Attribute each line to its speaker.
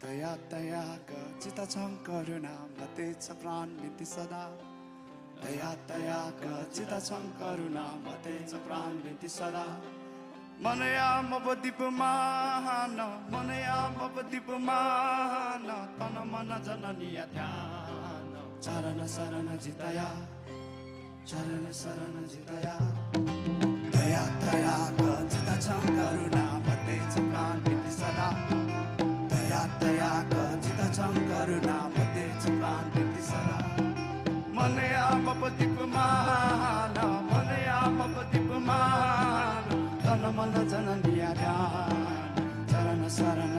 Speaker 1: दया दयाका चिता छं करुणा मते छ प्राण बिन्ती सदा दया दयाका चिता छं करुणा मते छ प्राण बिन्ती सदा मनया मपदीप मान मनया मपदीप मान तन मन जननीय ध्यान चरण शरण जितया चरण शरण जितया दया दयाका चिता छं करुणा मते छ प्राण बिन्ती सदा दया दयाका चिता छं करुणा मते छ प्राण बिन्ती सदा मनया मपदीप मान मनया मपदीप मान तन मन जननीय ध्यान चरण शरण